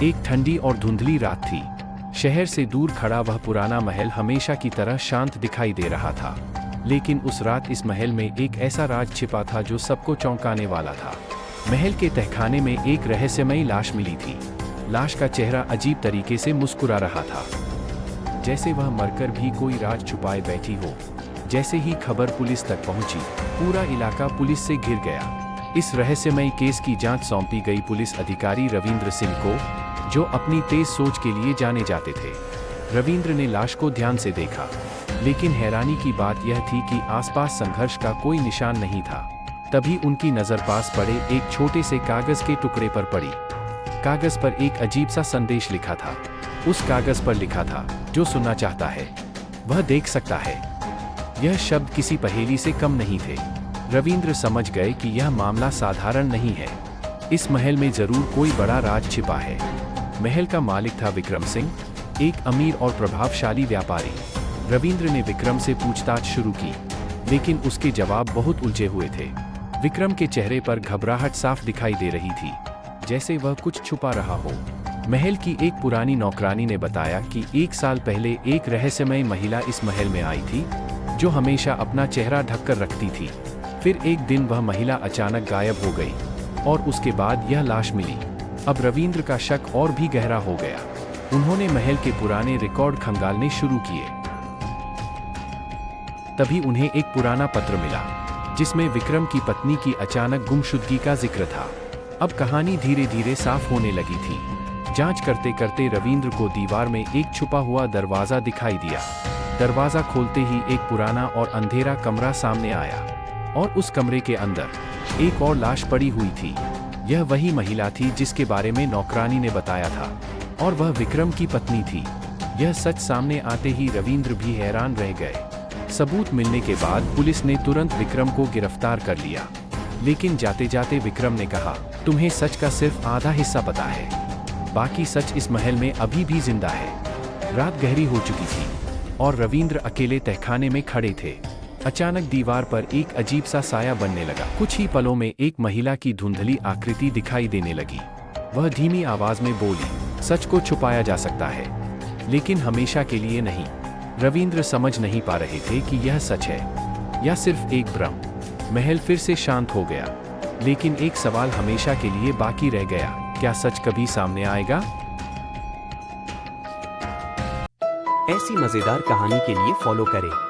एक ठंडी और धुंधली रात थी। शहर से दूर खड़ा वह पुराना महल हमेशा की तरह शांत दिखाई दे रहा था। लेकिन उस रात इस महल में एक ऐसा राज छिपा था जो सबको चौंकाने वाला था। महल के तहखाने में एक रहस्यमयी लाश मिली थी। लाश का चेहरा अजीब तरीके से मुस्कुरा रहा था, जैसे वह मरकर भी कोई राज छुपाए बैठी हो। जैसे ही खबर पुलिस तक पहुंची, पूरा इलाका पुलिस से घिर गया। इस रहस्यमयी केस की जांच सौंपी गई पुलिस अधिकारी रविंद्र सिंह को, जो अपनी तेज सोच के लिए जाने जाते थे। रविंद्र ने लाश को ध्यान से देखा, लेकिन हैरानी की बात यह थी कि आसपास संघर्ष का कोई निशान नहीं था। तभी उनकी नज़र पास पड़े एक छोटे से कागज के टुकड़े पर पड़ी। कागज पर एक अजीब सा संदेश लिखा था। उस कागज पर लिखा था, जो सुनना चाहता है वह देख सकता है। यह शब्द किसी पहेली से कम नहीं थे। रविंद्र समझ गए कि यह मामला साधारण नहीं है। इस महल में जरूर कोई बड़ा राज छिपा है। महल का मालिक था विक्रम सिंह, एक अमीर और प्रभावशाली व्यापारी। रविंद्र ने विक्रम से पूछताछ शुरू की, लेकिन उसके जवाब बहुत उलझे हुए थे। विक्रम के चेहरे पर घबराहट साफ दिखाई दे रही थी, जैसे वह कुछ छुपा रहा हो। महल की एक पुरानी नौकरानी ने बताया कि 1 साल पहले एक रहस्यमय महिला इस महल में आई थी, जो हमेशा अपना चेहरा ढककर रखती थी। फिर एक दिन वह महिला अचानक गायब हो गई, और उसके बाद यह लाश मिली। अब रविंद्र का शक और भी गहरा हो गया। उन्होंने महल के पुराने रिकॉर्ड खंगालने शुरू किए। तभी उन्हें एक पुराना पत्र मिला, जिसमें विक्रम की पत्नी की अचानक गुमशुदगी का जिक्र था। अब कहानी धीरे धीरे साफ होने लगी थी। जांच करते करते रविंद्र को दीवार में एक छुपा हुआ दरवाजा दिखाई दिया। दरवाजा खोलते ही एक पुराना और अंधेरा कमरा सामने आया, और उस कमरे के अंदर एक और लाश पड़ी हुई थी। यह वही महिला थी जिसके बारे में नौकरानी ने बताया था, और वह विक्रम की पत्नी थी। यह सच सामने आते ही रविंद्र भी हैरान रह गए। सबूत मिलने के बाद पुलिस ने तुरंत विक्रम को गिरफ्तार कर लिया। लेकिन जाते जाते विक्रम ने कहा, तुम्हें सच का सिर्फ आधा हिस्सा पता है। बाकी सच इस महल में अभी भी जिंदा है। रात गहरी हो चुकी थी, और रविंद्र अकेले तहखाने में खड़े थे। अचानक दीवार पर एक अजीब सा साया बनने लगा। कुछ ही पलों में एक महिला की धुंधली आकृति दिखाई देने लगी। वह धीमी आवाज में बोली, सच को छुपाया जा सकता है, लेकिन हमेशा के लिए नहीं। रविंद्र समझ नहीं पा रहे थे कि यह सच है या सिर्फ एक भ्रम। महल फिर से शांत हो गया, लेकिन एक सवाल हमेशा के लिए बाकी रह गया, क्या सच कभी सामने आएगा? ऐसी मजेदार कहानी के लिए फॉलो करें